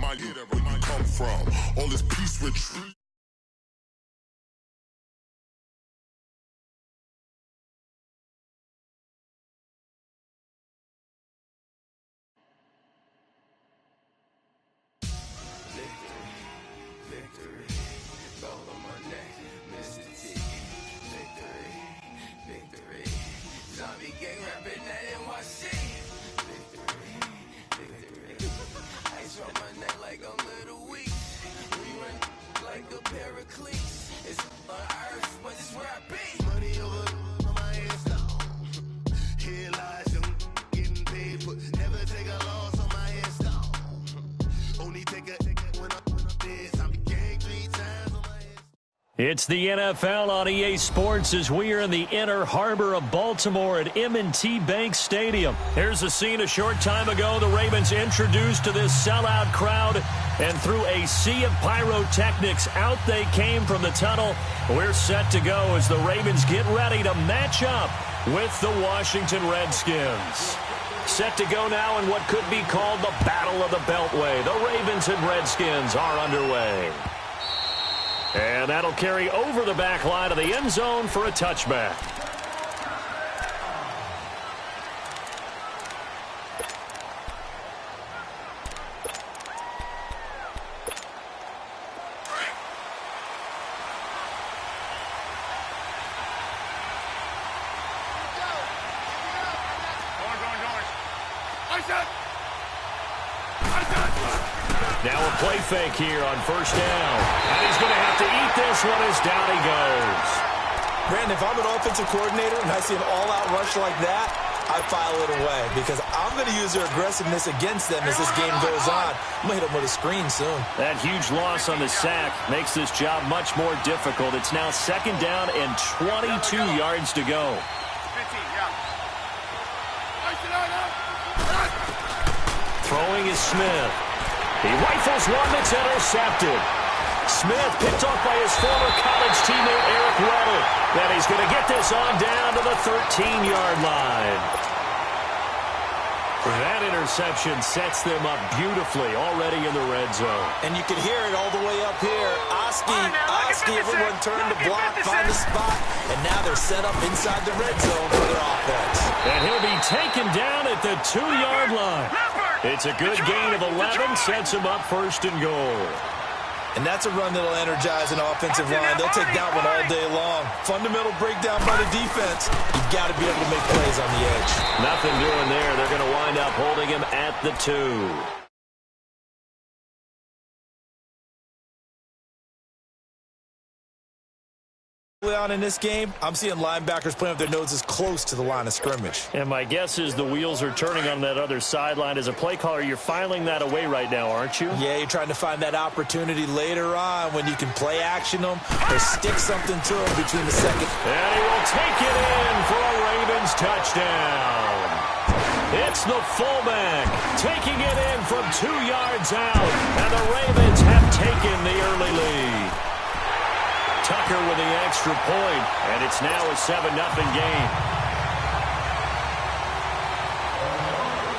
remind you where you come from. All this peace retreat. It's the NFL on EA Sports as we are in the inner harbor of Baltimore at M&T Bank Stadium. Here's a scene a short time ago. The Ravens introduced to this sellout crowd, and through a sea of pyrotechnics, out they came from the tunnel. We're set to go as the Ravens get ready to match up with the Washington Redskins. Set to go now in what could be called the Battle of the Beltway. The Ravens and Redskins are underway. And that'll carry over the back line of the end zone for a touchback. Now a play fake here on first down. And he's going to have to eat this one as down he goes. Brandon, if I'm an offensive coordinator and I see an all-out rush like that, I file it away because I'm going to use their aggressiveness against them as this game goes on. I'm going to hit them with a screen soon. That huge loss on the sack makes this job much more difficult. It's now second down and 22 yards to go. Throwing is Smith. He rifles one that's intercepted. Smith picked off by his former college teammate Eric Weddle. Then he's going to get this on down to the 13-yard line. That interception sets them up beautifully already in the red zone. And you can hear it all the way up here. Oski, everyone turned to block, find a spot, and now they're set up inside the red zone for their offense. And he'll be taken down at the 2-yard line. It's a good gain of 11, sets him up first and goal. And that's a run that'll energize an offensive line. They'll take that one all day long. Fundamental breakdown by the defense. You've got to be able to make plays on the edge. Nothing doing there. They're going to wind up holding him at the 2. On in this game, I'm seeing linebackers playing with their noses close to the line of scrimmage. And my guess is the wheels are turning on that other sideline. As a play caller, you're filing that away right now, aren't you? Yeah, you're trying to find that opportunity later on when you can play action them or stick something to them between the second. And he will take it in for a Ravens touchdown. It's the fullback taking it in from 2 yards out. And the Ravens have taken the early lead. Tucker with the extra point, and it's now a 7-0 game.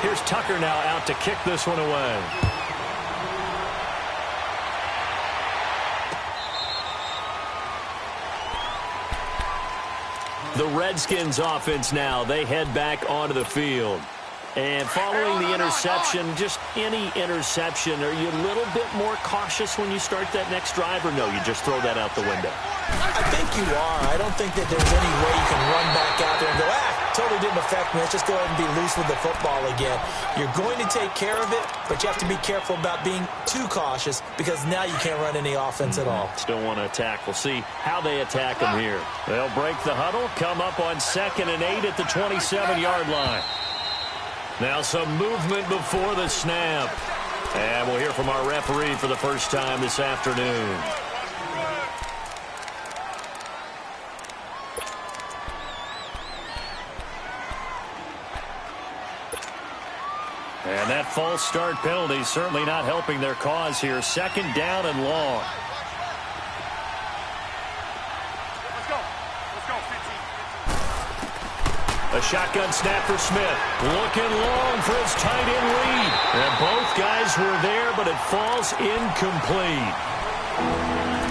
Here's Tucker now out to kick this one away. The Redskins offense now, they head back onto the field. And following the interception, just any interception, are you a little bit more cautious when you start that next drive, or no, you just throw that out the window? I think you are. I don't think that there's any way you can run back out there and go, totally didn't affect me. Let's just go ahead and be loose with the football again. You're going to take care of it, but you have to be careful about being too cautious because now you can't run any offense at all. Still want to attack. We'll see how they attack them here. They'll break the huddle, come up on 2nd and 8 at the 27-yard line. Now some movement before the snap. And we'll hear from our referee for the first time this afternoon. And that false start penalty certainly not helping their cause here. 2nd down and long. A shotgun snap for Smith. Looking long for his tight end lead. And both guys were there, but it falls incomplete.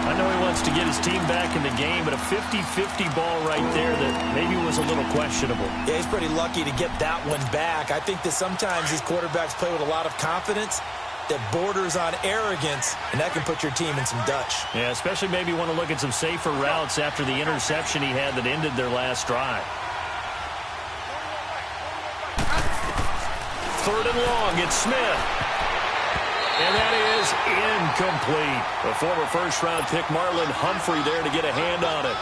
I know he wants to get his team back in the game, but a 50-50 ball right there that maybe was a little questionable. Yeah, he's pretty lucky to get that one back. I think that sometimes these quarterbacks play with a lot of confidence that borders on arrogance, and that can put your team in some Dutch. Yeah, especially maybe want to look at some safer routes after the interception he had that ended their last drive. Third and long, it's Smith. And that is incomplete. The former first-round pick, Marlon Humphrey, there to get a hand on it.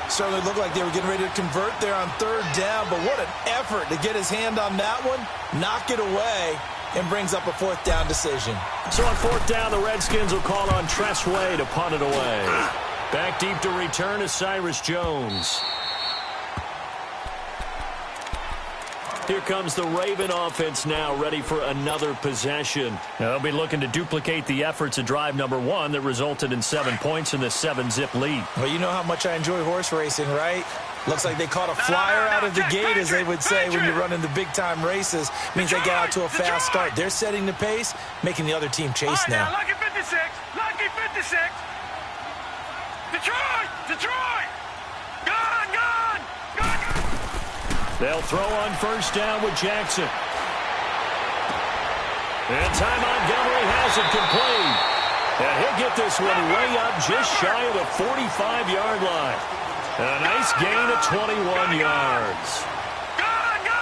Certainly looked like they were getting ready to convert there on third down, but what an effort to get his hand on that one, knock it away, and brings up a fourth down decision. So on fourth down, the Redskins will call on Tress Way to punt it away. Back deep to return is Cyrus Jones. Here comes the Raven offense now, ready for another possession. Now, they'll be looking to duplicate the efforts of drive number 1 that resulted in 7 points in this 7-zip lead. Well, you know how much I enjoy horse racing, right? Looks like they caught a flyer out of the gate, as they would say when you're running the big-time races. Means they get out to a fast start. They're setting the pace, making the other team chase now. Lucky 56, Lucky 56. Detroit, Detroit. Gone, gone, gone. They'll throw on first down with Jackson. And Ty Montgomery has it complete. And he'll get this one way up just shy of the 45-yard line. And a nice gain of 21 yards.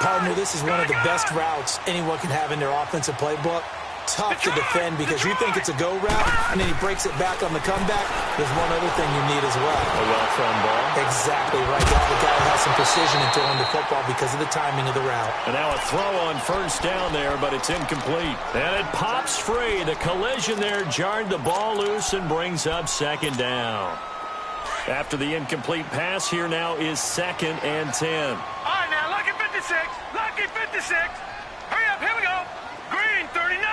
Partner, this is one of the best routes anyone can have in their offensive playbook. Tough to defend because you think it's a go route, and then he breaks it back on the comeback. There's one other thing you need as well. A well-thrown ball. Exactly right. The guy has some precision in throwing the football because of the timing of the route. And now a throw on first down there, but it's incomplete. And it pops free. The collision there jarred the ball loose and brings up second down. After the incomplete pass, here now is 2nd and 10. All right, now, Lucky 56, Lucky 56. Hurry up, here we go. Green, 39.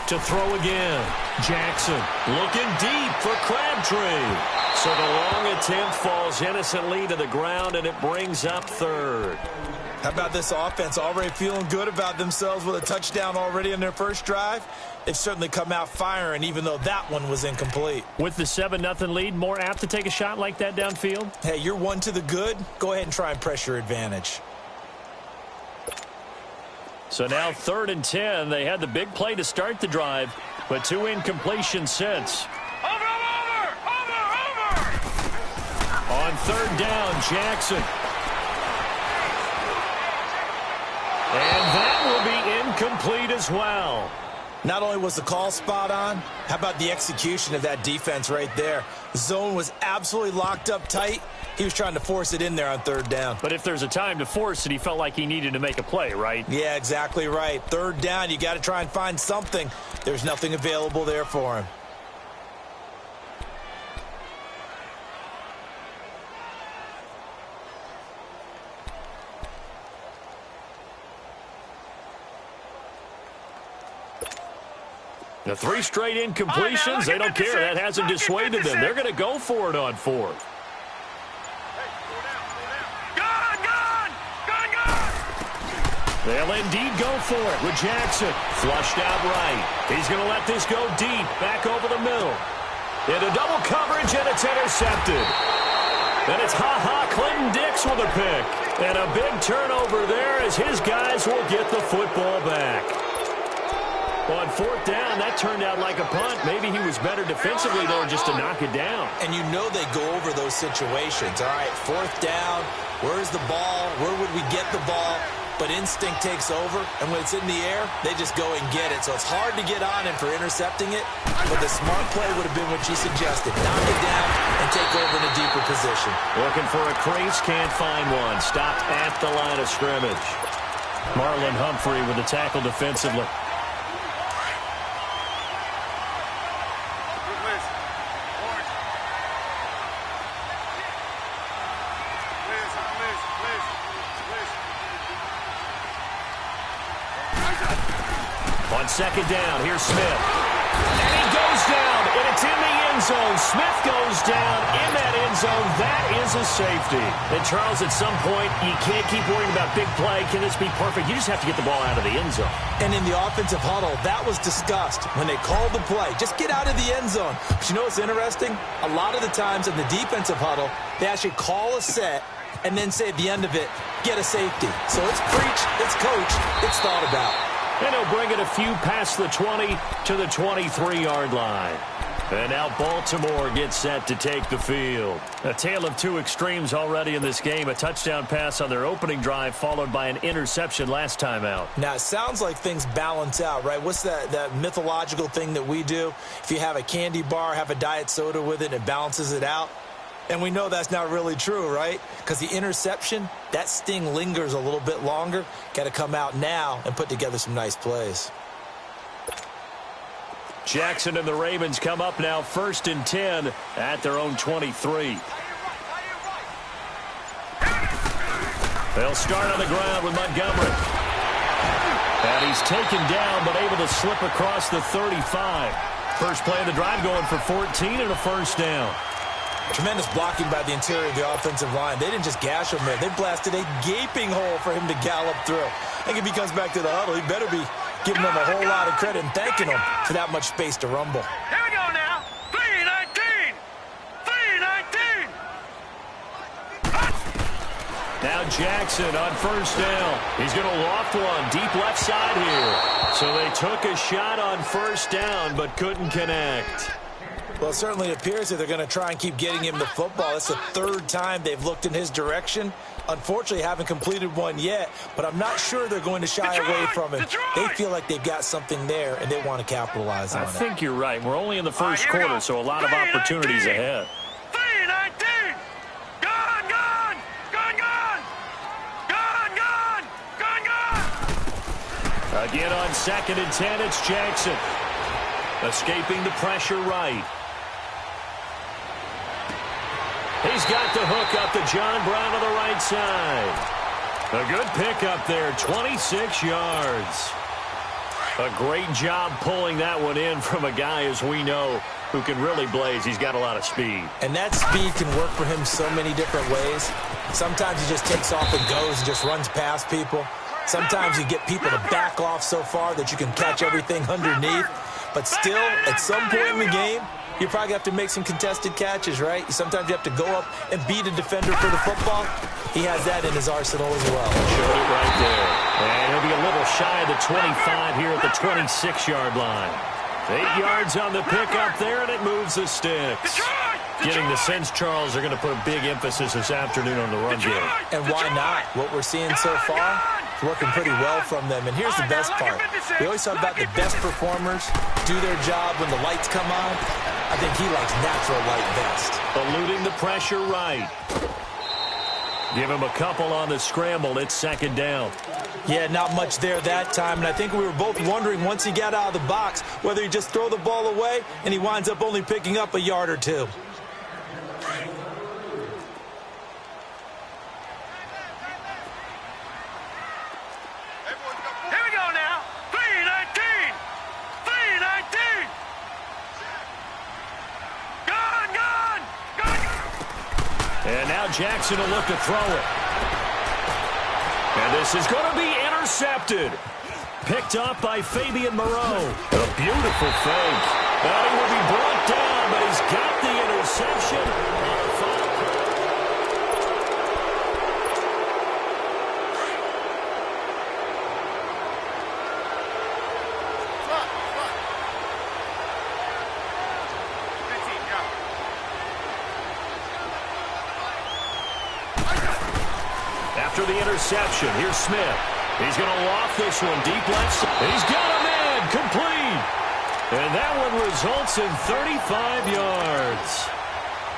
To throw again. Jackson looking deep for Crabtree. So the long attempt falls innocently to the ground, and it brings up 3rd. How about this offense already feeling good about themselves with a touchdown already in their first drive? They've certainly come out firing, even though that one was incomplete. With the 7-0 lead, more apt to take a shot like that downfield? Hey, you're one to the good. Go ahead and try and press your advantage. So now 3rd and 10. They had the big play to start the drive, but 2 incompletions since. Over. On 3rd down, Jackson. And that will be incomplete as well. Not only was the call spot on, how about the execution of that defense right there? The zone was absolutely locked up tight. He was trying to force it in there on 3rd down. But if there's a time to force it, he felt like he needed to make a play, right? Yeah, exactly right. 3rd down, you got to try and find something. There's nothing available there for him. The 3 straight incompletions, they don't care. That hasn't dissuaded them. They're going to go for it on 4th. Gone. They'll indeed go for it with Jackson. Flushed out right. He's going to let this go deep, back over the middle. Into double coverage, and it's intercepted. And it's Clinton Dix with a pick. And a big turnover there as his guys will get the football back. On 4th down, that turned out like a punt. Maybe he was better defensively there just to knock it down. And you know they go over those situations. All right, 4th down, where's the ball? Where would we get the ball? But instinct takes over, and when it's in the air, they just go and get it. So it's hard to get on him for intercepting it, but the smart play would have been what you suggested. Knock it down and take over in a deeper position. Looking for a crease, can't find one. Stopped at the line of scrimmage. Marlon Humphrey with the tackle defensively. On 2nd down, here's Smith. And he goes down, and it's in the end end zone. Smith goes down in that end zone. That is a safety. And, Charles, at some point, you can't keep worrying about big play. Can this be perfect? You just have to get the ball out of the end zone. And in the offensive huddle, that was discussed when they called the play. Just get out of the end zone. But you know what's interesting? A lot of the times in the defensive huddle, they actually call a set and then say at the end of it, get a safety. So it's preach, it's coach, it's thought about. And he'll bring it a few past the 20 to the 23-yard line. And now Baltimore gets set to take the field. A tale of two extremes already in this game. A touchdown pass on their opening drive followed by an interception last time out. Now, it sounds like things balance out, right? What's that mythological thing that we do? If you have a candy bar, have a diet soda with it, it balances it out. And we know that's not really true, right? Because the interception, that sting lingers a little bit longer. Got to come out now and put together some nice plays. Jackson and the Ravens come up now 1st and 10 at their own 23. They'll start on the ground with Montgomery. And he's taken down but able to slip across the 35. First play of the drive going for 14 and a first down. Tremendous blocking by the interior of the offensive line. They didn't just gash him there. They blasted a gaping hole for him to gallop through. I think if he comes back to the huddle, he better be giving them a whole lot of credit and thanking them for that much space to rumble. Here we go now. 3-19. 3-19. Now Jackson on first down. He's going to loft one deep left side here. So they took a shot on first down but couldn't connect. Well, it certainly appears that they're going to try and keep getting him the football. It's the third time they've looked in his direction. Unfortunately, haven't completed one yet, but I'm not sure they're going to shy away from him. They feel like they've got something there, and they want to capitalize on it. I think you're right. We're only in the first quarter, so a lot of opportunities ahead. 3-19. Gone, gone. Gone, gone. Gone, gone. Gone, gone. Again on 2nd and 10, it's Jackson. Escaping the pressure right. He's got the hook up to John Brown on the right side. A good pickup there, 26 yards. A great job pulling that one in from a guy, as we know, who can really blaze. He's got a lot of speed. And that speed can work for him so many different ways. Sometimes he just takes off and goes and just runs past people. Sometimes you get people to back off so far that you can catch everything underneath. But still, at some point in the game, you probably have to make some contested catches, right? Sometimes you have to go up and beat a defender for the football. He has that in his arsenal as well. Showed it right there. And he'll be a little shy of the 25 here at the 26-yard line. 8 yards on the pickup there, and it moves the sticks. Getting the sense, Charles, they're going to put a big emphasis this afternoon on the run game. And why not? What we're seeing so far is working pretty well from them. And here's the best part. We always talk about the best performers do their job when the lights come on. I think he likes natural light best. Eluding the pressure right. Give him a couple on the scramble. It's 2nd down. Yeah, not much there that time. And I think we were both wondering once he got out of the box whether he just throw the ball away and he winds up only picking up a yard or two. Here we go now. 3-19. 3-19. Gone, gone. Gone. And now Jackson will look to throw it. And this is going to be intercepted. Picked up by Fabian Moreau. A beautiful fake. And he will be brought down, but he's got the interception. After the interception, here's Smith. He's going to loft this one deep left. He's got a man complete. And that one results in 35 yards.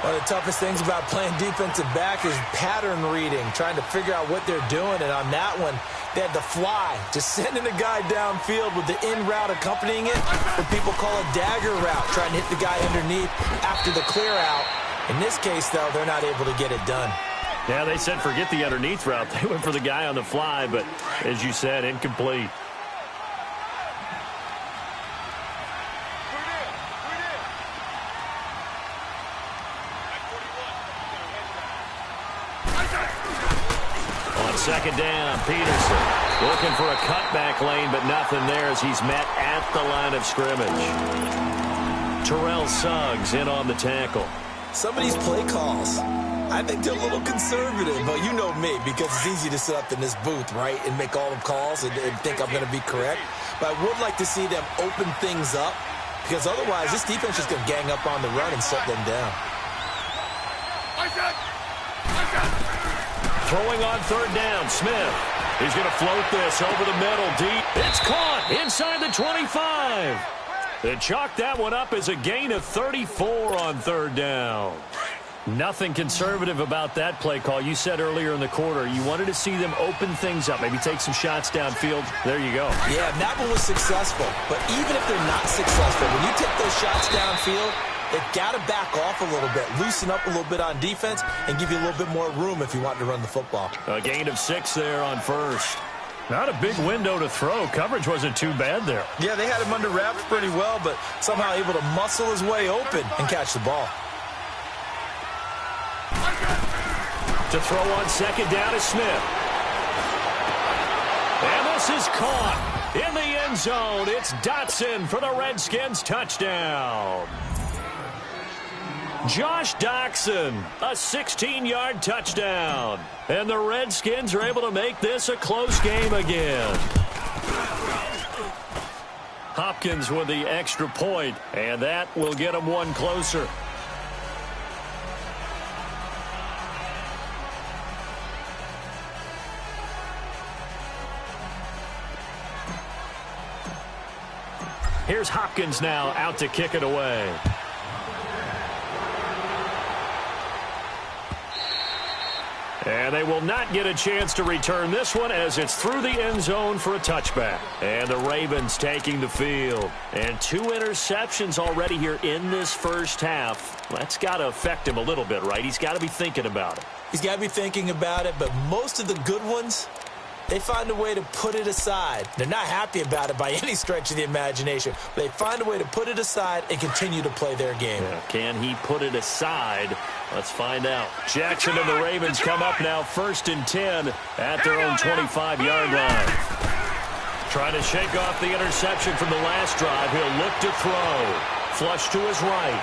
One of the toughest things about playing defensive back is pattern reading, trying to figure out what they're doing. And on that one, they had to fly, just sending a guy downfield with the in route accompanying it, what people call a dagger route, trying to hit the guy underneath after the clear out. In this case, though, they're not able to get it done. Yeah, they said forget the underneath route. They went for the guy on the fly, but as you said, incomplete. second down. Peterson looking for a cutback lane, but nothing there as he's met at the line of scrimmage. Terrell Suggs in on the tackle. Some of these play calls, I think they're a little conservative, but you know me, because it's easy to sit up in this booth, right, and make all the calls and think I'm going to be correct. But I would like to see them open things up, because otherwise this defense is going to gang up on the run and shut them down. Throwing on third down, Smith. He's going to float this over the middle, deep. It's caught inside the 25. They chalked that one up as a gain of 34 on third down. Nothing conservative about that play call. You said earlier in the quarter you wanted to see them open things up, maybe take some shots downfield. There you go. Yeah, that one was successful. But even if they're not successful, when you take those shots downfield, they've got to back off a little bit, loosen up a little bit on defense, and give you a little bit more room if you want to run the football. A gain of 6 there on first. Not a big window to throw. Coverage wasn't too bad there. Yeah, they had him under wraps pretty well, but somehow able to muscle his way open and catch the ball. To throw on second down is Smith. And this is caught in the end zone. It's Dotson for the Redskins touchdown. Josh Doctson, a 16-yard touchdown. And the Redskins are able to make this a close game again. Hopkins with the extra point, and that will get them one closer. Here's Hopkins now out to kick it away. And they will not get a chance to return this one as it's through the end zone for a touchback. And the Ravens taking the field. And 2 interceptions already here in this first half. That's got to affect him a little bit, right? He's got to be thinking about it. He's got to be thinking about it, but most of the good ones, they find a way to put it aside. They're not happy about it by any stretch of the imagination. But they find a way to put it aside and continue to play their game. Yeah, can he put it aside? Let's find out. Jackson and the Ravens come up now 1st and 10 at their own 25-yard line. Trying to shake off the interception from the last drive. He'll look to throw. Flush to his right.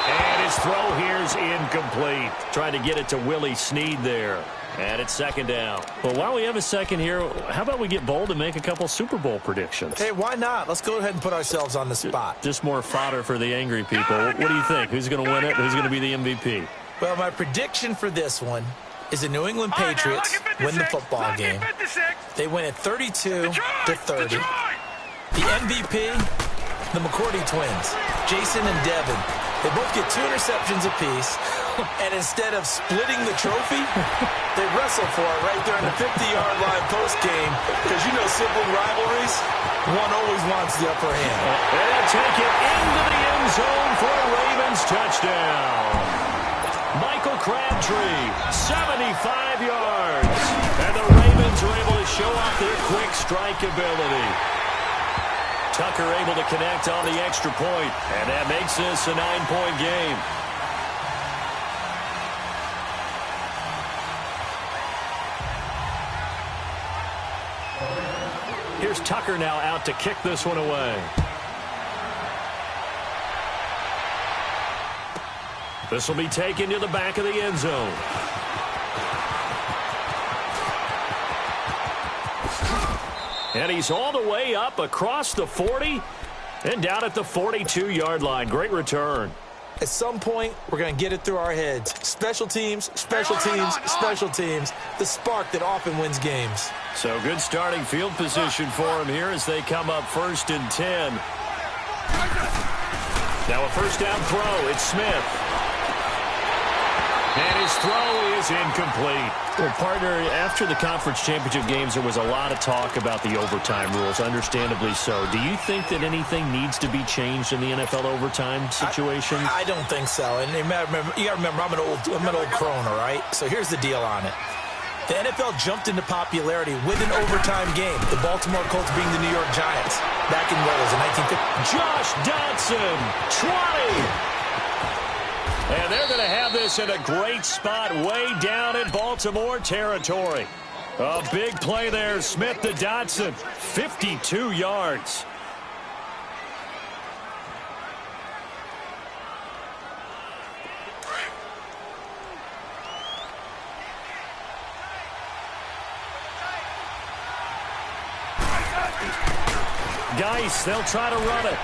And his throw here's incomplete. Trying to get it to Willie Snead there. And it's second down. Well, while we have a second here, how about we get bold and make a couple Super Bowl predictions? Hey, why not? Let's go ahead and put ourselves on the spot. Just more fodder for the angry people. What do you think? Who's going to win it? Who's going to be the MVP? Well, my prediction for this one is the New England Patriots win the football game. They win it 32-30. The MVP, the McCourty twins, Jason and Devin. They both get 2 interceptions apiece. And instead of splitting the trophy, they wrestle for it right there on the 50-yard line post-game. Because you know sibling rivalries, one always wants the upper hand. And they'll take it into the end zone for a Ravens touchdown. Michael Crabtree, 75 yards. And the Ravens are able to show off their quick strike ability. Tucker able to connect on the extra point, and that makes this a 9-point game. Here's Tucker now out to kick this one away. This will be taken to the back of the end zone. And he's all the way up across the 40 and down at the 42-yard line. Great return. At some point, we're going to get it through our heads. Special teams, special teams, special teams. The spark that often wins games. So good starting field position for him here as they come up 1st and 10. Now a first down throw. It's Smith. And his throw is incomplete. Well, partner, after the conference championship games, there was a lot of talk about the overtime rules, understandably so. Do you think that anything needs to be changed in the NFL overtime situation? I don't think so. And you got to remember, I'm an old crone, all right? So here's the deal on it. The NFL jumped into popularity with an overtime game. The Baltimore Colts being the New York Giants back in what was it, 1950? Josh Dotson, 20. And they're going to have this in a great spot way down in Baltimore territory. A big play there. Smith to Dotson. 52 yards. Guice, they'll try to run it.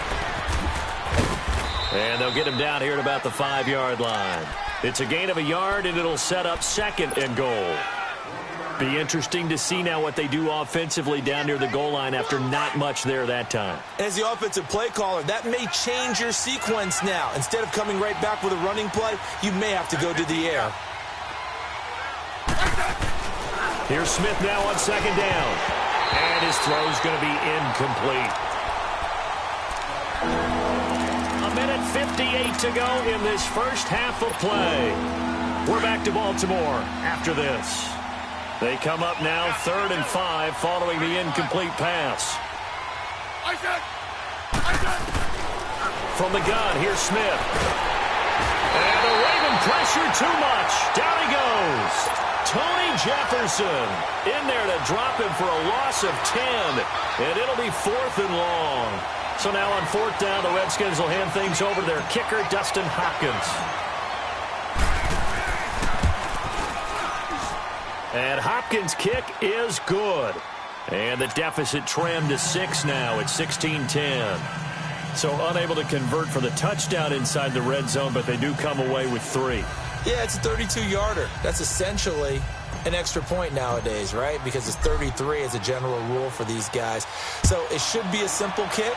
And they'll get him down here at about the 5-yard line. It's a gain of a yard, and it'll set up 2nd and goal. Be interesting to see now what they do offensively down near the goal line after not much there that time. As the offensive play caller, that may change your sequence now. Instead of coming right back with a running play, you may have to go to the air. Here's Smith now on 2nd down. And his throw's going to be incomplete. A minute 58 to go in this first half of play. We're back to Baltimore after this. They come up now 3rd and 5 following the incomplete pass. From the gun, here's Smith. And the Raven pressure too much. Down he goes. Tony Jefferson in there to drop him for a loss of 10. And it'll be 4th and long. So now on 4th down, the Redskins will hand things over to their kicker, Dustin Hopkins. And Hopkins' kick is good. And the deficit trimmed to 6 now at 16-10. So unable to convert for the touchdown inside the red zone, but they do come away with 3. Yeah, it's a 32-yarder. That's essentially an extra point nowadays, right? Because it's 33 as a general rule for these guys. So it should be a simple kick.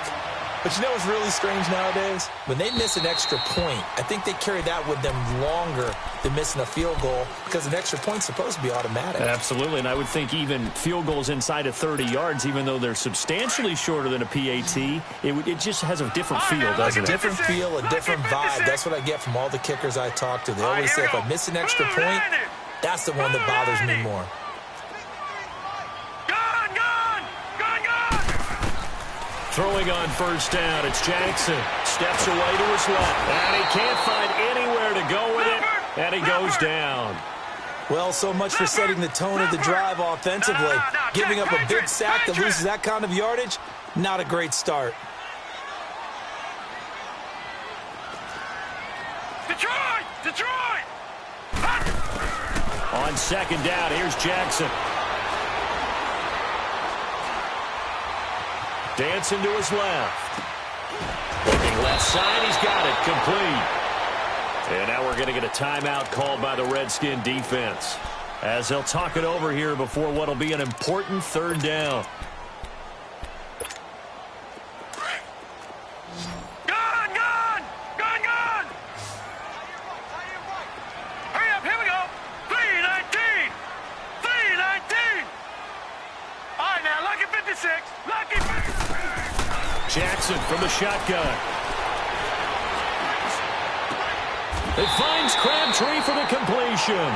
But you know what's really strange nowadays? When they miss an extra point, I think they carry that with them longer than missing a field goal because an extra point's supposed to be automatic. Absolutely, and I would think even field goals inside of 30 yards, even though they're substantially shorter than a PAT, it just has a different feel, doesn't it? A different feel, a different vibe. That's what I get from all the kickers I talk to. They always say if I miss an extra point, that's the one that bothers me more. Throwing on 1st down, it's Jackson. Steps away to his left. And he can't find anywhere to go with it. And he goes down. Well, so much for setting the tone of the drive offensively. Giving up a big sack that loses that kind of yardage, not a great start. Detroit! On 2nd down, here's Jackson. Dancing to his left. Looking left side, he's got it. Complete. And now we're going to get a timeout called by the Redskin defense, as they'll talk it over here before what will be an important 3rd down. Gun! Hurry up, here we go. 3:19. All right, now, lucky 56. Lucky 56. Jackson from the shotgun. It finds Crabtree for the completion.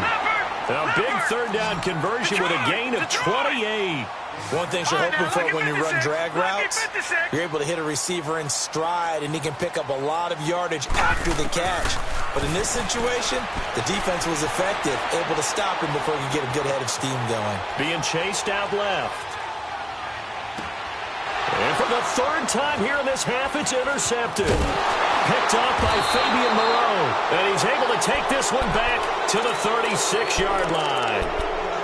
A big 3rd down conversion with a gain of 28. One thing you're hoping for when you run drag routes, you're able to hit a receiver in stride, and he can pick up a lot of yardage after the catch. But in this situation, the defense was effective, able to stop him before he could get a good head of steam going. Being chased out left. And for the 3rd time here in this half, it's intercepted. Picked up by Fabian Moreau. And he's able to take this one back to the 36-yard line.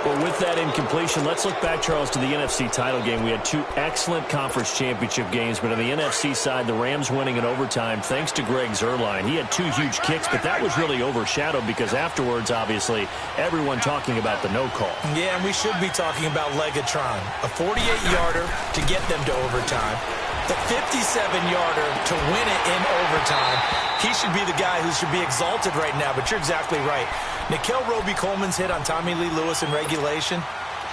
Well, with that incompletion, let's look back, Charles, to the NFC title game. We had 2 excellent conference championship games, but on the NFC side, the Rams winning in overtime thanks to Greg Zuerlein. He had 2 huge kicks, but that was really overshadowed because afterwards, obviously, everyone talking about the no call. Yeah, and we should be talking about Legatron. A 48-yarder to get them to overtime. The 57-yarder to win it in overtime. He should be the guy who should be exalted right now, but you're exactly right. Nikel Roby-Coleman's hit on Tommy Lee Lewis in regulation,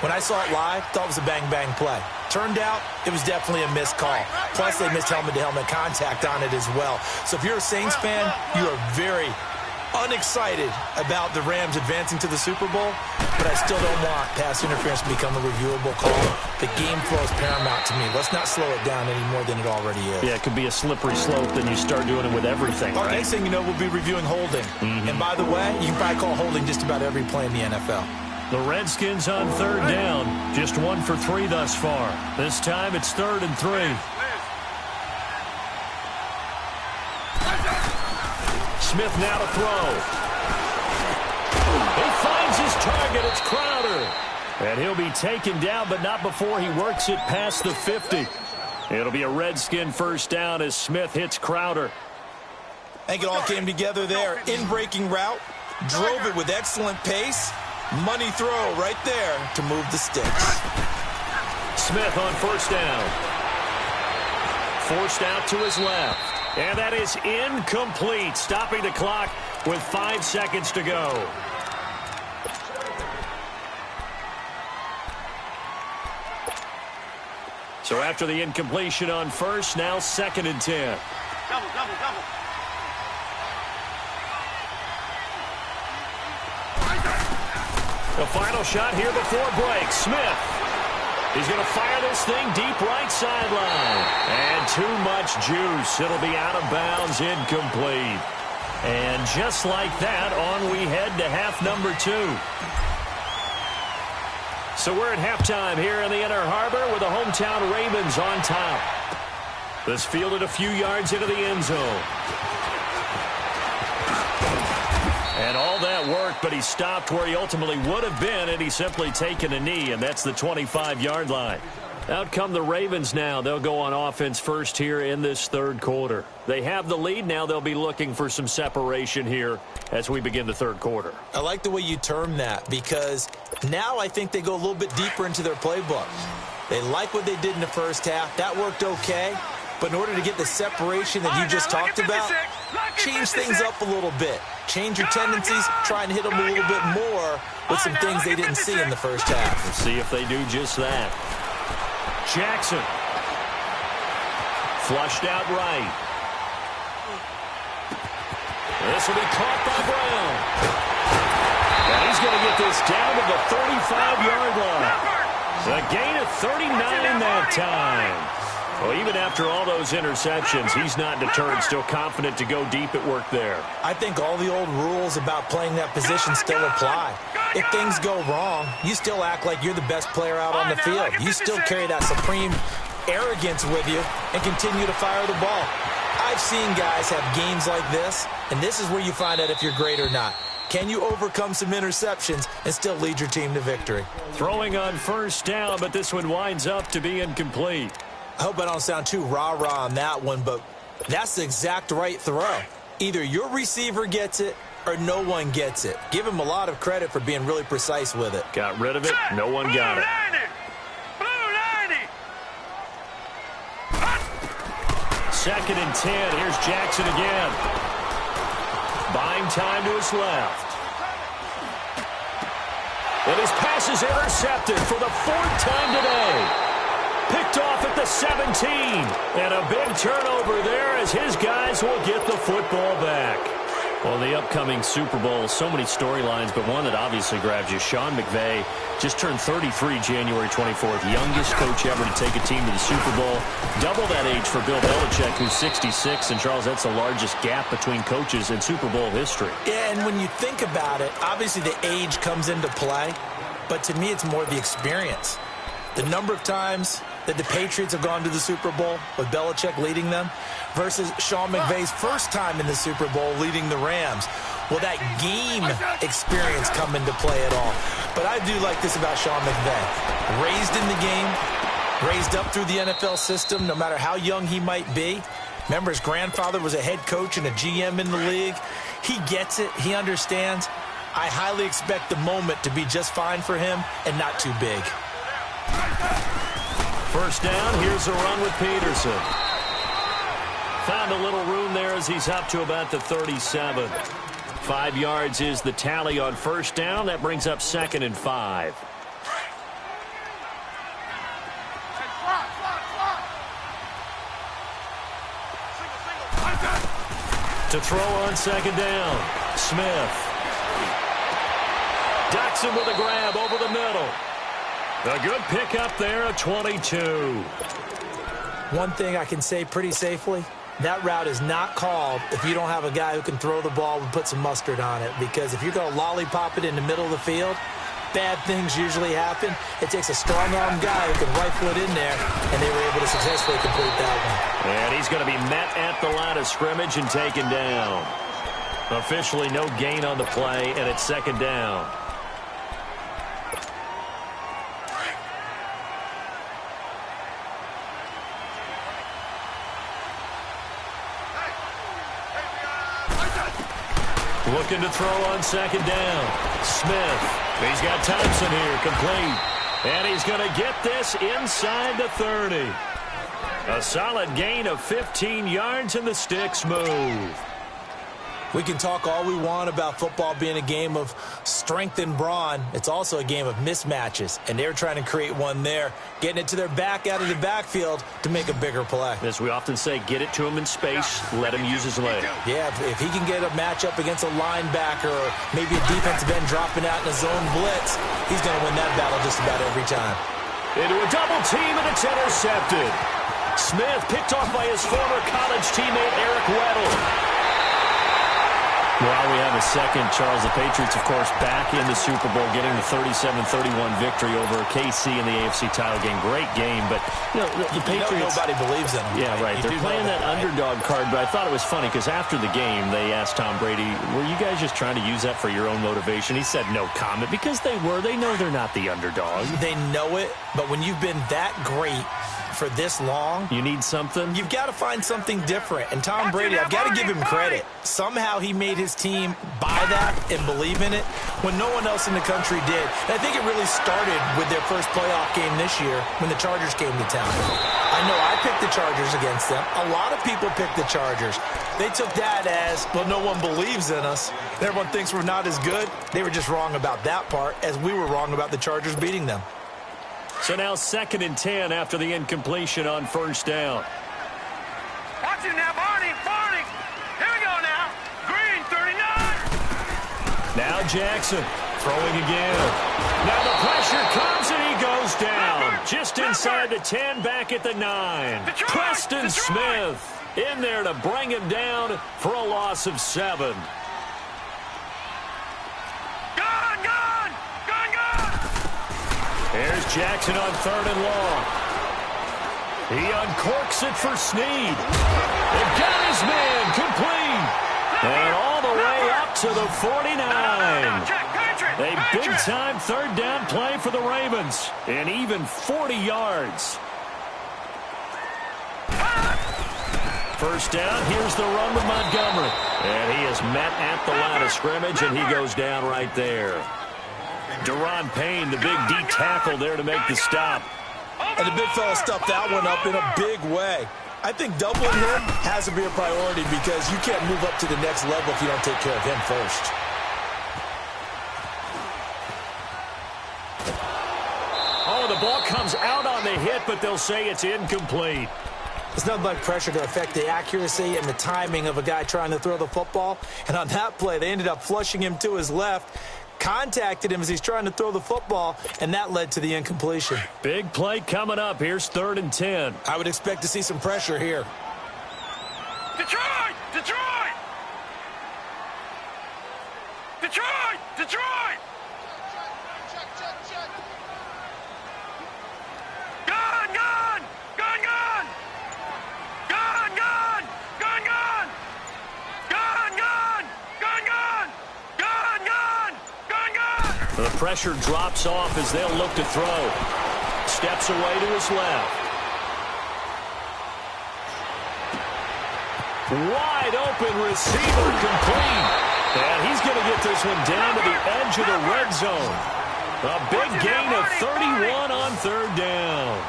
when I saw it live, thought it was a bang-bang play. Turned out, it was definitely a missed call. Plus, they missed helmet-to-helmet contact on it as well. So if you're a Saints fan, you are very unexcited about the Rams advancing to the Super Bowl, but I still don't want pass interference to become a reviewable call. The game flow is paramount to me. Let's not slow it down any more than it already is. Yeah, it could be a slippery slope, then you start doing it with everything, right? Next thing you know, we'll be reviewing holding. And by the way, you can probably call holding just about every play in the NFL. The Redskins on third down. Just 1 for 3 thus far. This time it's 3rd and 3. Smith now to throw. He finds his target. It's Crowder. And he'll be taken down, but not before he works it past the 50. It'll be a Redskin first down as Smith hits Crowder. I think it all came together there. In-breaking route. Drove it with excellent pace. Money throw right there to move the sticks. Smith on first down. Forced out to his left. And that is incomplete. Stopping the clock with 5 seconds to go. So after the incompletion on first, now 2nd and 10. Double. The final shot here before break. Smith. He's going to fire this thing deep right sideline. And too much juice. It'll be out of bounds, incomplete. And just like that, on we head to half number 2. So we're at halftime here in the Inner Harbor with the hometown Ravens on top. This fielded a few yards into the end zone. And all that worked, but he stopped where he ultimately would have been had he simply taken a knee, and that's the 25-yard line. Out come the Ravens now. They'll go on offense first here in this 3rd quarter. They have the lead now. They'll be looking for some separation here as we begin the 3rd quarter. I like the way you term that because now I think they go a little bit deeper into their playbook. They like what they did in the first half. That worked okay. But in order to get the separation that you just talked about, change things up a little bit. Change your tendencies, try and hit them a little bit more with some things they didn't see in the first half. We'll see if they do just that. Jackson. Flushed out right. This will be caught by Brown. And he's going to get this down to the 35-yard line. A gain of 39 that time. Well, even after all those interceptions, he's not deterred, still confident to go deep at work there. I think all the old rules about playing that position still apply. If things go wrong, you still act like you're the best player out on the field. You still carry that supreme arrogance with you and continue to fire the ball. I've seen guys have games like this, and this is where you find out if you're great or not. Can you overcome some interceptions and still lead your team to victory? Throwing on first down, but this one winds up to be incomplete. I hope I don't sound too rah-rah on that one, but that's the exact right throw. Either your receiver gets it or no one gets it. Give him a lot of credit for being really precise with it. Got rid of it. No one got it. Blue 90. 2nd and 10. Here's Jackson again. Buying time to his left. And his pass is intercepted for the 4th time today. Picked off at the 17. And a big turnover there as his guys will get the football back. Well, the upcoming Super Bowl, so many storylines, but one that obviously grabs you. Sean McVay just turned 33 January 24th. Youngest coach ever to take a team to the Super Bowl. Double that age for Bill Belichick, who's 66. And, Charles, that's the largest gap between coaches in Super Bowl history. Yeah, and when you think about it, obviously the age comes into play. But to me, it's more the experience. The number of times that the Patriots have gone to the Super Bowl with Belichick leading them versus Sean McVay's first time in the Super Bowl leading the Rams. Will that game experience come into play at all? But I do like this about Sean McVay. Raised in the game, raised up through the NFL system, no matter how young he might be. Remember, his grandfather was a head coach and a GM in the league. He gets it. He understands. I highly expect the moment to be just fine for him and not too big. First down, here's a run with Peterson. Found a little room there as he's up to about the 37. 5 yards is the tally on first down. That brings up 2nd and 5. To throw on 2nd down, Smith. Jackson with a grab over the middle. A good pickup there at 22. One thing I can say pretty safely, that route is not called if you don't have a guy who can throw the ball and put some mustard on it. Because if you're going to lollipop it in the middle of the field, bad things usually happen. It takes a strong-arm guy who can rifle it in there, and they were able to successfully complete that one. And he's going to be met at the line of scrimmage and taken down. Officially no gain on the play, and it's second down. Looking to throw on second down. Smith. He's got Thompson here, complete. And he's going to get this inside the 30. A solid gain of 15 yards, and the sticks move. We can talk all we want about football being a game of strength and brawn. It's also a game of mismatches, and they're trying to create one there, getting it to their back out of the backfield to make a bigger play. As we often say, get it to him in space, let him use his leg. Yeah, if he can get a matchup against a linebacker or maybe a defensive end dropping out in a zone blitz, he's going to win that battle just about every time. Into a double team, and it's intercepted. Smith picked off by his former college teammate Eric Weddle. Well, we have a second. Charles, the Patriots, of course, back in the Super Bowl, getting the 37-31 victory over KC in the AFC title game. Great game, but, you know, the Patriots... Nobody believes in them. Yeah, right. They're playing that underdog card, but I thought it was funny because after the game, they asked Tom Brady, were you guys just trying to use that for your own motivation? He said no comment because they were. They know they're not the underdog. They know it, but when you've been that great for this long, you need something. You've got to find something different. And Tom Brady, I've got to give him credit. Somehow he made his team buy that and believe in it when no one else in the country did. And I think it really started with their first playoff game this year when the Chargers came to town. I know I picked the Chargers against them. A lot of people picked the Chargers. They took that as, well, no one believes in us. Everyone thinks we're not as good. They were just wrong about that part, as we were wrong about the Chargers beating them. So now 2nd and 10 after the incompletion on first down. Watch it now, Barney. Here we go now. Green, 39. Now Jackson throwing again. Now the pressure comes and he goes down. Just inside the 10, back at the 9. Preston Smith in there to bring him down for a loss of 7. Here's Jackson on 3rd and long. He uncorks it for Snead. They've got his man complete. And all the way up to the 49. A big-time 3rd down play for the Ravens. And even 40 yards. First down, here's the run with Montgomery. And he is met at the line of scrimmage, and he goes down right there. Deron Payne, the big D tackle there to make the stop. And the big fella stuffed that one up in a big way. I think doubling him has to be a priority because you can't move up to the next level if you don't take care of him first. Oh, the ball comes out on the hit, but they'll say it's incomplete. It's nothing but pressure to affect the accuracy and the timing of a guy trying to throw the football. And on that play, they ended up flushing him to his left. Contacted him as he's trying to throw the football, and that led to the incompletion. Big play coming up. Here's 3rd and 10. I would expect to see some pressure here. Detroit! Detroit! Detroit! Detroit! Gun! Gun! Gun! Gun! Gun! Gun! Gun! Gun! Gun! Gun! Gun! Gun! Gun! Gun! Gun! Gun! The pressure drops off as they'll look to throw. Steps away to his left. Wide open receiver complete. And he's going to get this one down to the edge of the red zone. A big gain of 31 on 3rd down.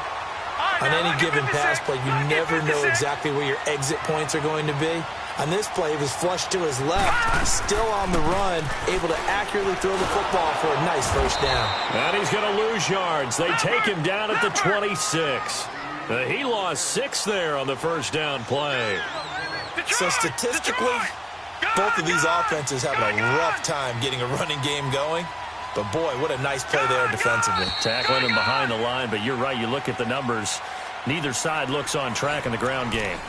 On any given pass play, you never know exactly where your exit points are going to be. On this play, he was flushed to his left, still on the run, able to accurately throw the football for a nice first down. And he's going to lose yards. They take him down at the 26. He lost 6 there on the first down play. So statistically, both of these offenses having a rough time getting a running game going. But, boy, what a nice play there defensively. Tackling him behind the line, but you're right. You look at the numbers. Neither side looks on track in the ground game.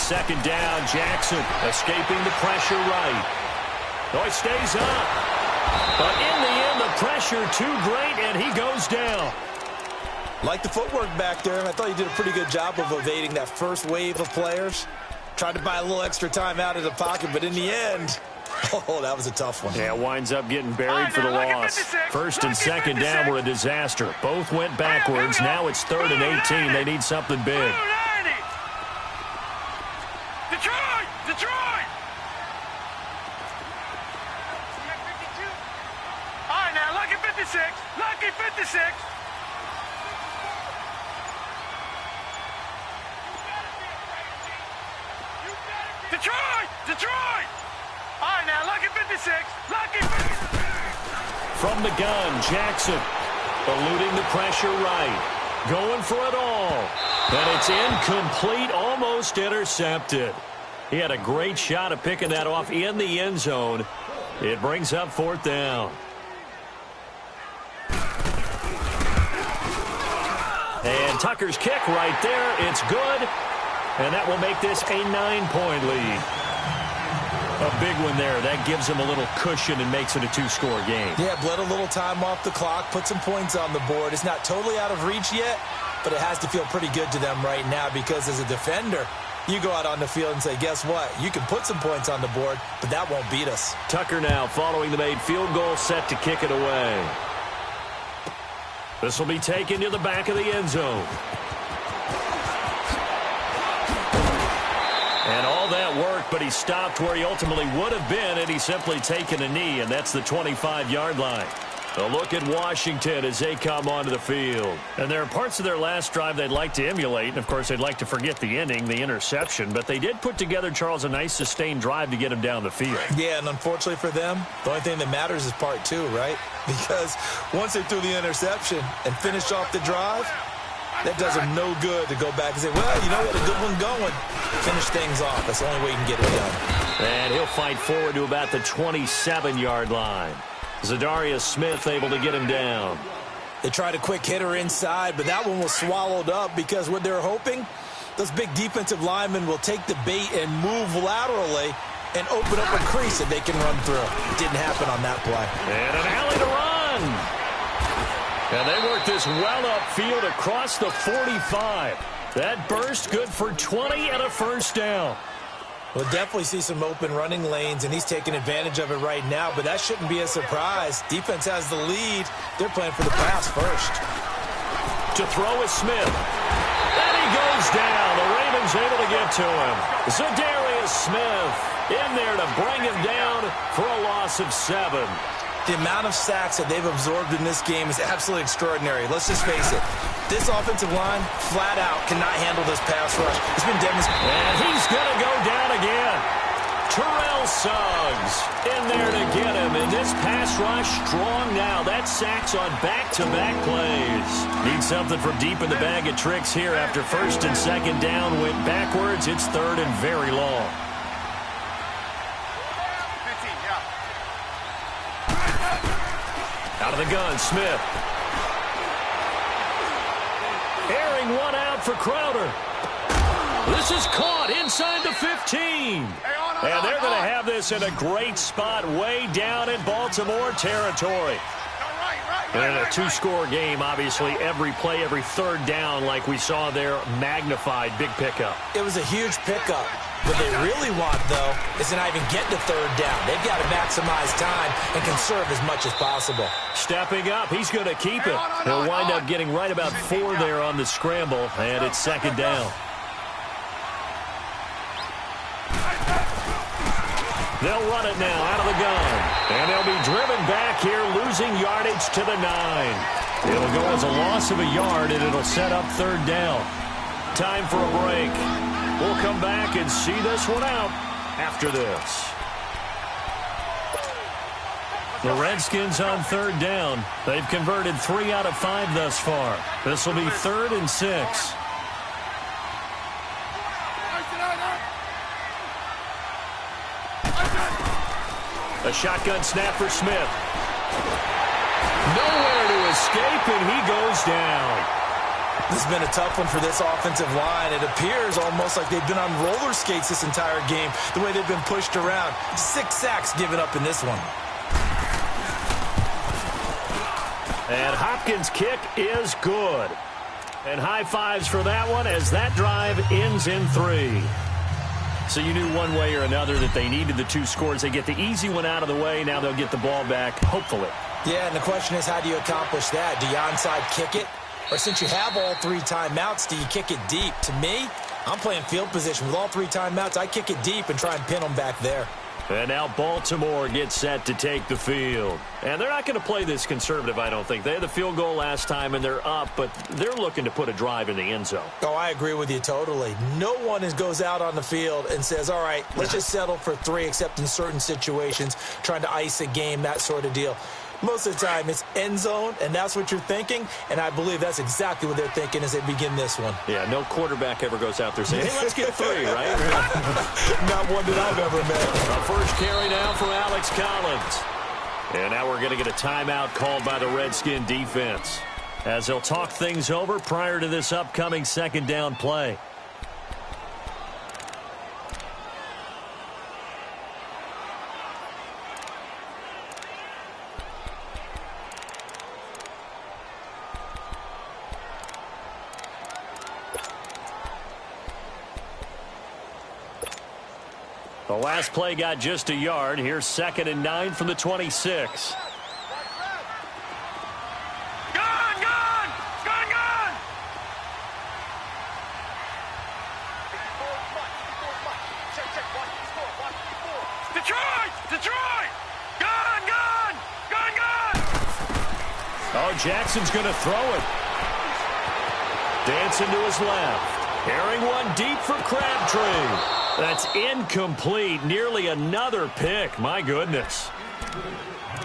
second down. Jackson escaping the pressure right. Oh, he stays up. But in the end, the pressure too great, and he goes down. Like the footwork back there. I thought he did a pretty good job of evading that first wave of players. Tried to buy a little extra time out of the pocket, but in the end, oh, that was a tough one. Yeah, winds up getting buried for the loss. First and second down were a disaster. Both went backwards. Now it's 3rd and 18. They need something big. Detroit! Detroit! All right, now, lucky 56. Lucky 56. Detroit! Detroit! All right, now, lucky 56. Lucky 56. From the gun, Jackson eluding the pressure right. Going for it all. And it's incomplete, almost intercepted. He had a great shot at picking that off in the end zone. It brings up 4th down. And Tucker's kick right there. It's good. And that will make this a 9-point lead. A big one there. That gives him a little cushion and makes it a 2-score game. Yeah, bled a little time off the clock, put some points on the board. It's not totally out of reach yet, but it has to feel pretty good to them right now because as a defender, you go out on the field and say, guess what? You can put some points on the board, but that won't beat us. Tucker now following the made field goal, set to kick it away. This will be taken to the back of the end zone. And all that work, but he stopped where he ultimately would have been had he simply taken a knee, and that's the 25-yard line. A look at Washington as they come onto the field. And there are parts of their last drive they'd like to emulate, and of course they'd like to forget the ending, the interception, but they did put together, Charles, a nice sustained drive to get him down the field. Yeah, and unfortunately for them, the only thing that matters is part 2, right? Because once they threw the interception and finished off the drive, that does them no good to go back and say, well, you know, we had a good one going. Finish things off. That's the only way you can get it done. And he'll fight forward to about the 27-yard line. Derrius Smith able to get him down. They tried a quick hitter inside, but that one was swallowed up because what they're hoping, those big defensive linemen will take the bait and move laterally and open up a crease that they can run through. It didn't happen on that play. And an alley to run. And they work this well upfield across the 45. That burst good for 20 and a first down. We'll definitely see some open running lanes, and he's taking advantage of it right now, but that shouldn't be a surprise. Defense has the lead. They're playing for the pass first. To throw is Smith. And he goes down. The Ravens able to get to him. derrius Smith in there to bring him down for a loss of 7. The amount of sacks that they've absorbed in this game is absolutely extraordinary. Let's just face it. This offensive line, flat out, cannot handle this pass rush. It's been demonstrated. And he's going to go down again. Terrell Suggs in there to get him. And this pass rush strong now. That sacks on back-to-back plays. Need something from deep in the bag of tricks here after 1st and 2nd down. Went backwards. It's 3rd and very long. Out of the gun, Smith. Airing one out for Crowder. This is caught inside the 15. And they're going to have this in a great spot way down in Baltimore territory. And a 2-score game, obviously, every play, every 3rd down, like we saw there, magnified, big pickup. It was a huge pickup. What they really want, though, is to not even get to 3rd down. They've got to maximize time and conserve as much as possible. Stepping up, he's going to keep it. He'll wind up getting right about 4 there on the scramble, and it's 2nd down. They'll run it now out of the gun. And they'll be driven back here, losing yardage to the 9. It'll go as a loss of a yard, and it'll set up 3rd down. Time for a break. We'll come back and see this one out after this. The Redskins on 3rd down. They've converted 3 out of 5 thus far. This will be 3rd and 6. A shotgun snap for Smith. Nowhere to escape, and he goes down. This has been a tough one for this offensive line. It appears almost like they've been on roller skates this entire game, the way they've been pushed around. 6 sacks given up in this one. And Hopkins' kick is good. And high fives for that one as that drive ends in 3. So you knew one way or another that they needed the 2 scores. They get the easy one out of the way. Now they'll get the ball back, hopefully. Yeah, and the question is, how do you accomplish that? Do you onside kick it? Or since you have all 3 timeouts, do you kick it deep? To me, I'm playing field position. With all 3 timeouts, I kick it deep and try and pin them back there. And now Baltimore gets set to take the field. And they're not going to play this conservative, I don't think. They had the field goal last time, and they're up, but they're looking to put a drive in the end zone. Oh, I agree with you totally. No one goes out on the field and says, all right, let's just settle for 3, except in certain situations, trying to ice a game, that sort of deal. Most of the time, it's end zone, and that's what you're thinking, and I believe that's exactly what they're thinking as they begin this one. Yeah, no quarterback ever goes out there saying, hey, let's get 3, right? Not one that I've ever met. A first carry now for Alex Collins. And now we're going to get a timeout called by the Redskin defense, as they'll talk things over prior to this upcoming second down play. The last play got just a yard. Here's 2nd and 9 from the 26. Gone! Detroit! Gone! Oh, Jackson's going to throw it. Dancing to his left. Airing one deep for Crabtree. That's incomplete. Nearly another pick. My goodness.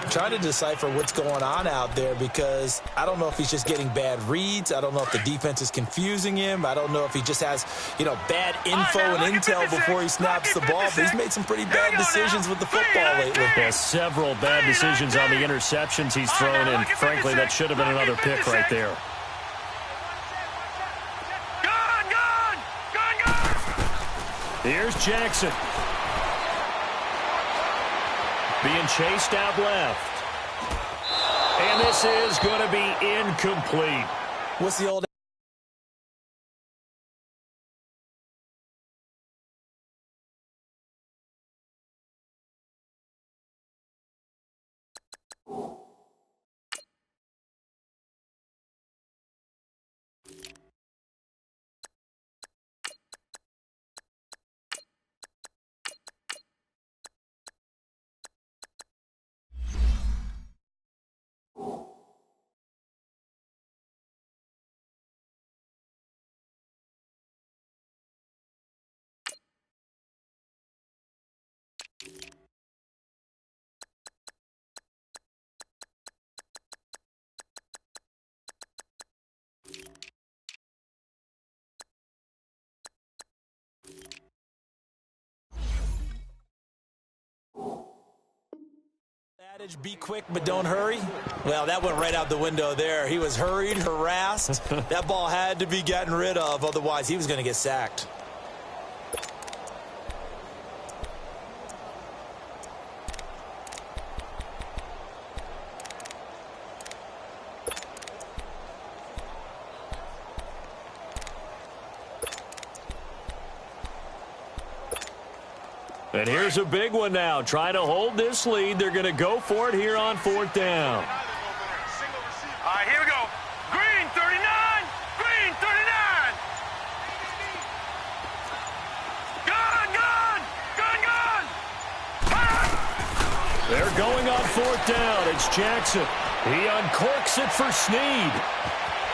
Trying to decipher what's going on out there because I don't know if he's just getting bad reads. I don't know if the defense is confusing him. I don't know if he just has, bad info and intel before he snaps the ball. But he's made some pretty bad decisions with the football lately. Has several bad decisions on the interceptions he's thrown, and frankly, that should have been another pick right there. Here's Jackson. Being chased out left. And this is going to be incomplete. What's the old... adage, be quick but don't hurry? Well, that went right out the window there. He was hurried, harassed. That ball had to be gotten rid of, otherwise he was going to get sacked. And here's a big one now. Trying to hold this lead. They're going to go for it here on 4th down. All right, here we go. Green 39. Green 39. Gone. They're going on 4th down. It's Jackson. He uncorks it for Snead.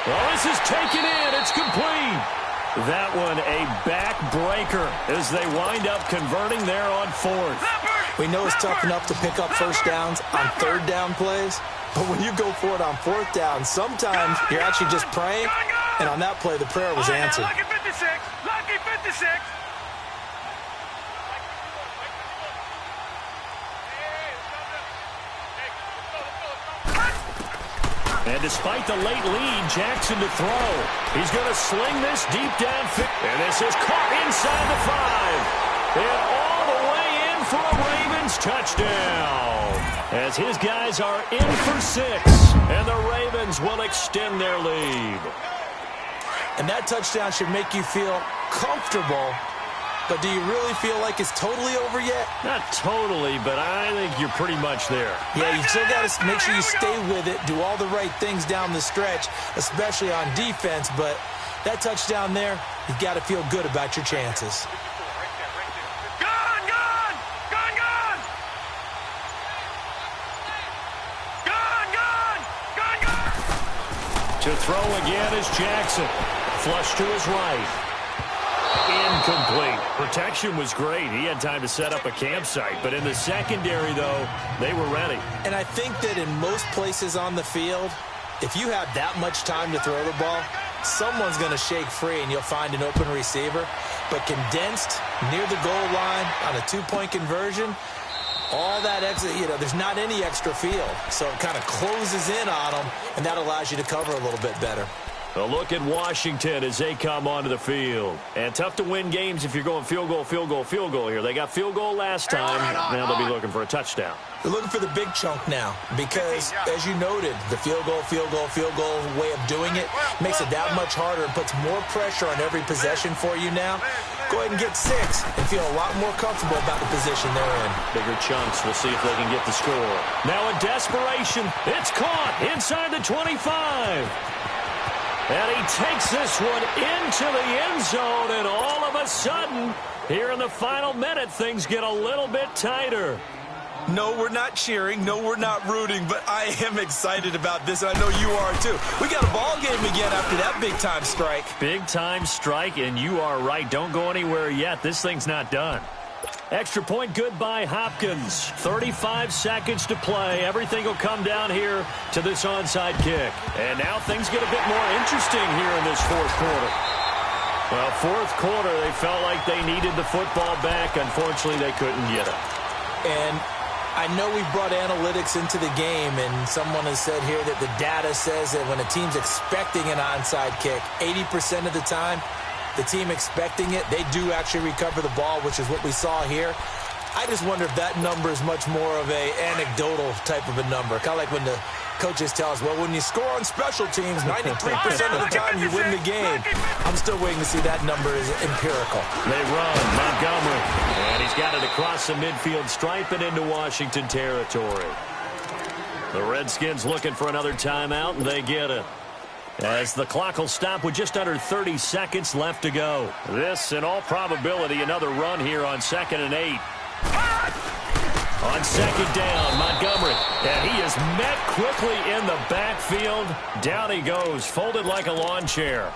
Well, this is taken in. It's complete. That one a backbreaker as they wind up converting there on 4th. We know it's tough enough to pick up first downs on 3rd down plays, but when you go for it on 4th down, sometimes you're actually just praying, and on that play, the prayer was answered. Lucky 56. Lucky 56. And despite the late lead, Jackson to throw. He's going to sling this deep downfield. And this is caught inside the 5. And all the way in for a Ravens touchdown. As his guys are in for 6. And the Ravens will extend their lead. And that touchdown should make you feel comfortable. But do you really feel like it's totally over yet? Not totally, but I think you're pretty much there. Yeah, you still got to make sure you stay with it, do all the right things down the stretch, especially on defense. But that touchdown there, you've got to feel good about your chances. Gone, gone! Gone, gone! Gone, gone! Gone, gone! To throw again is Jackson. Flush to his right. Incomplete. Protection was great. He had time to set up a campsite. But in the secondary, though, they were ready. And I think that in most places on the field, if you have that much time to throw the ball, someone's going to shake free and you'll find an open receiver. But condensed near the goal line on a two-point conversion, all that extra, there's not any extra field. So it kind of closes in on them, and that allows you to cover a little bit better. A look at Washington as they come onto the field. And tough to win games if you're going field goal, field goal, field goal here. They got field goal last time. Now they'll be looking for a touchdown. They're looking for the big chunk now because, as you noted, the field goal way of doing it makes it that much harder and puts more pressure on every possession for you now. Go ahead and get 6 and feel a lot more comfortable about the position they're in. Bigger chunks. We'll see if they can get the score. Now in desperation, it's caught inside the 25. And he takes this one into the end zone, and all of a sudden, here in the final minute, things get a little bit tighter. No, we're not cheering. No, we're not rooting, but I am excited about this, and I know you are too. We got a ball game again after that big-time strike. Big-time strike, and you are right. Don't go anywhere yet. This thing's not done. Extra point good by Hopkins. 35 seconds to play. Everything will come down here to this onside kick. And now things get a bit more interesting here in this fourth quarter. Well, fourth quarter, they felt like they needed the football back. Unfortunately, they couldn't get it. And I know we brought analytics into the game, and someone has said here that the data says that when a team's expecting an onside kick, 80% of the time, the team expecting it, they do actually recover the ball, which is what we saw here. I just wonder if that number is much more of a anecdotal type of a number. Kind of like when the coaches tell us, well, when you score on special teams, 93% of the time you win the game. I'm still waiting to see that number is empirical. They run, Montgomery, and he's got it across the midfield stripe and into Washington territory. The Redskins looking for another timeout, and they get it. As the clock will stop with just under 30 seconds left to go. This, in all probability, another run here on 2nd and 8. On 2nd down, Montgomery. And he is met quickly in the backfield. Down he goes, folded like a lawn chair.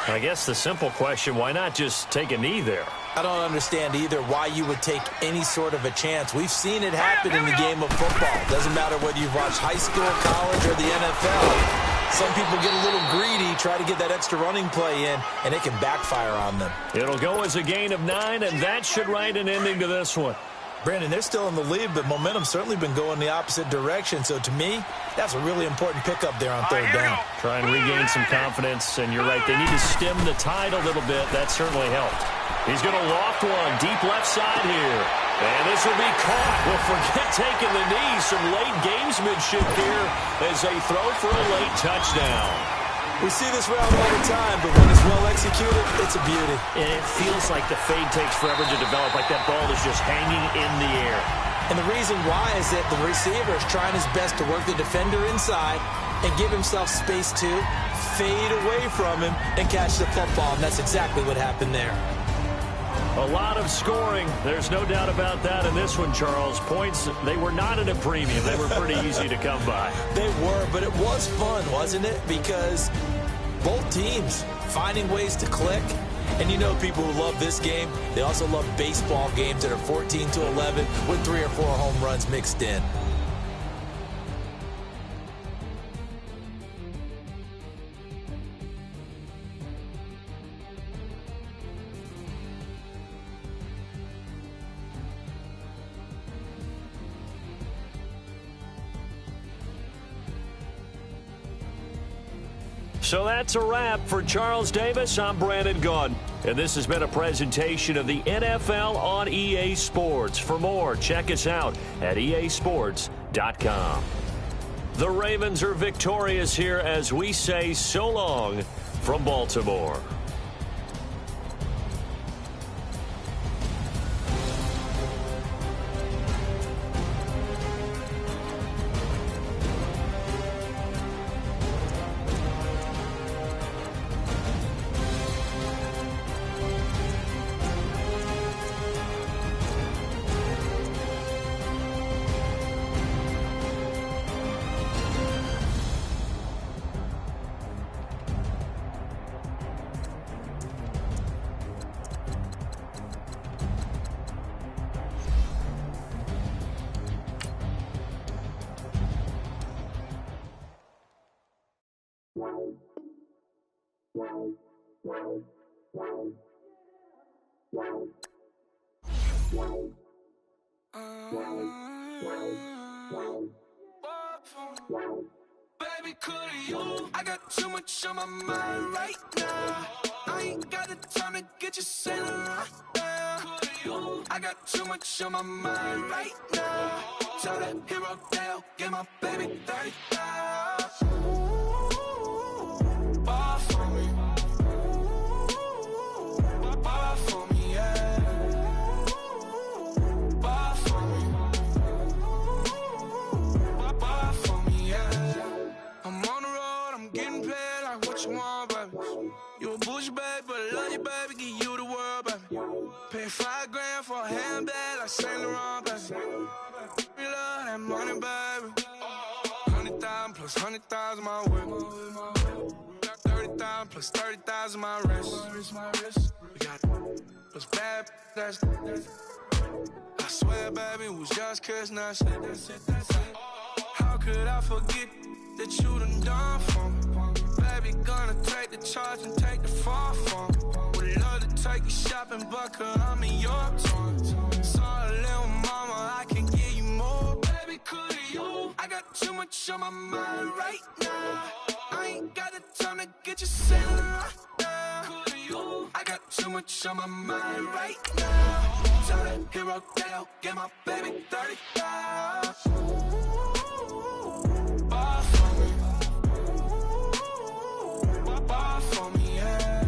I guess the simple question, why not just take a knee there? I don't understand either why you would take any sort of a chance. We've seen it happen in the game of football. Doesn't matter whether you've watched high school, college, or the NFL. Some people get a little greedy, try to get that extra running play in, and it can backfire on them. It'll go as a gain of 9, and that should write an ending to this one. Brandon, they're still in the lead, but momentum's certainly been going the opposite direction. So to me, that's a really important pickup there on 3rd down. Try and regain some confidence, and you're right. They need to stem the tide a little bit. That certainly helped. He's going to loft one deep left side here. And this will be caught. Well, forget taking the knee. Some late gamesmanship here as they throw for a late touchdown. We see this route all the time, but when it's well executed, it's a beauty. And it feels like the fade takes forever to develop, like that ball is just hanging in the air. And the reason why is that the receiver is trying his best to work the defender inside and give himself space to fade away from him and catch the football, and that's exactly what happened there. A lot of scoring. There's no doubt about that in this one, Charles. Points, they were not at a premium. They were pretty easy to come by. They were, but it was fun, wasn't it? Because both teams finding ways to click. And you know people who love this game, they also love baseball games that are 14-11 with 3 or 4 home runs mixed in. So that's a wrap. For Charles Davis, I'm Brandon Gunn. And this has been a presentation of the NFL on EA Sports. For more, check us out at easports.com. The Ravens are victorious here as we say so long from Baltimore. Baby, could you? I got too much on my mind right now. I ain't got the time to get you sailing right now. Could you? I got too much on my mind right now. Tell that hero Dale, get my baby 30,000. Ball for me. Ball for me, yeah. Ball for me. Ball for me, yeah. I'm on the road, I'm getting paid like what you want, baby. You a bougie, baby, but I love you, baby, give you the world, baby. Pay $5 grand for a handbag like Saint Laurent, baby. We love that money, baby. 100,000 plus 100,000 my whip. Got 30,000 plus 30,000 my wrist. We got those bad, that's I swear, baby, it was just kiss, that's it. How could I forget that you done for me? Baby, gonna take the charge and take the fall from me. Would love to take you shopping, but cause I'm in your town. Sorry, little mama, I can give you more. Baby, could you? I got too much on my mind right now. I ain't got the time to get you sailing right now. Could you? I got too much on my mind right now. Tell that hero Dale, get my baby 30,000. Ball for me. Ball for me, yeah.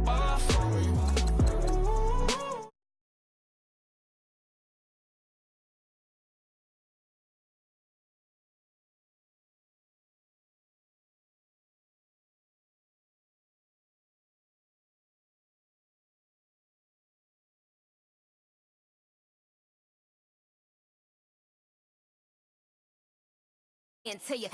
Ball for me. Until you